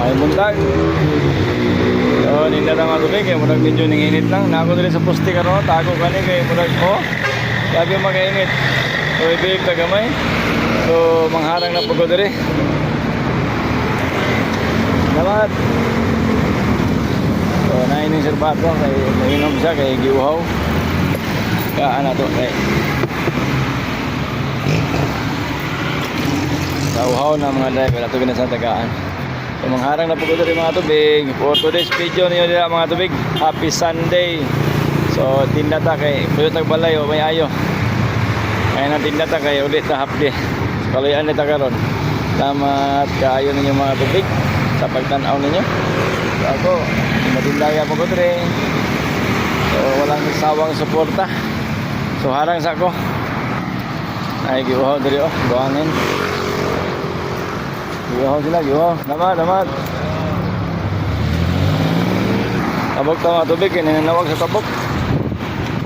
Ay buntag. So ninda na mga tubig kay murag medyo ninginit lang. Nako diri sa poste karon tago kani kay murag ko. Grabe magainit. So ibig ta gamay. So mangharang na pugod diri. Salamat. So naining serbato kay mainom siya kay giuhaw. Kaan na to kay nauhaw na mga driver ato gina sa tagaan. So mangharang na pugod diri mga tubig. For today's video niyo dira mga tubig. Happy Sunday. So tinda ta kay puyot nagbalay o may ayo. Kaya na tinda ta kay ulit na half day. Kaluyan nita karon. Salamat kaayo ninyo mga tubig sa pagtan-aw ninyo. So ako matindaya po ko diri. So walang sawang suporta. So harang sa ko. Ay giuhaw diri oh, buhangin. Giuhaw sila, giuhaw. Damat. Tabok ta mga tubig, nanawag sa tabok.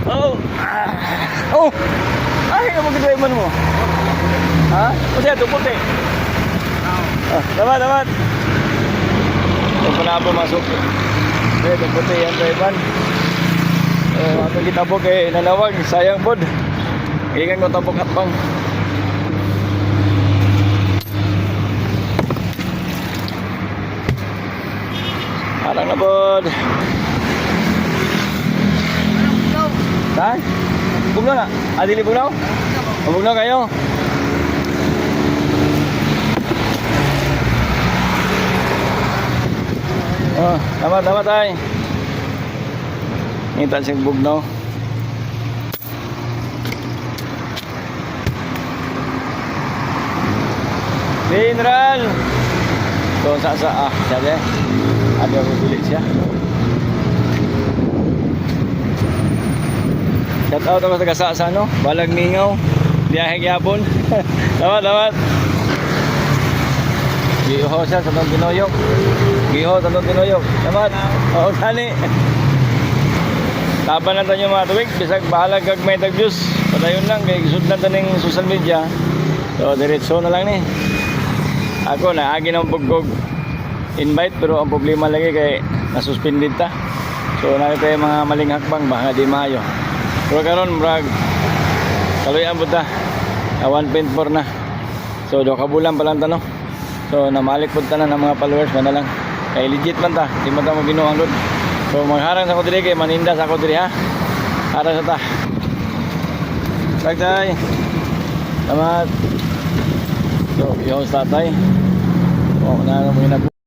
Oh! Oh! Ay, ano magkakaiman mo? Ha? O siya, tupot eh. Damat. Ito pa na po masuk. Okay, tupot eh, yan kaiban. Ato kitabok eh, nanawag, sayang pod. Ikan ko tabok at pang. Harang na pod. Saan? Bugnaw na? Adili bugnaw? Bugnaw kayo? Oh, damat ay. Ngita siyang bugnaw. General. So sa siya deh. Ada bilik siya. Shout out ako sa no, Balag Mingaw, biyahe gyapon. Damat. Giho siya sa tong Pinoyok. Damat. Oo kani. Laban na tanyo mga tuwig, bisag bahala kag may tag-views. Padayon lang kay gisudlan ta ning social media. So diretso na lang ni. Ako na agi nang pugkog invite pero ang problema lagi kay nasuspended ta. So nakita yung mga maling hakbang baka di maayo. Pero karon brag kaluyan po ta 1.4 na. So do kabulan pa lang ta no. So namalik po ta na ng mga followers man na lang. Kay legit man ta, di man ta maginuang gud. So magharang sa ko diri kay maninda sa ko diri ha. Harang sa ta. Bagay. Salamat. So, yung tatay. Oh, na mo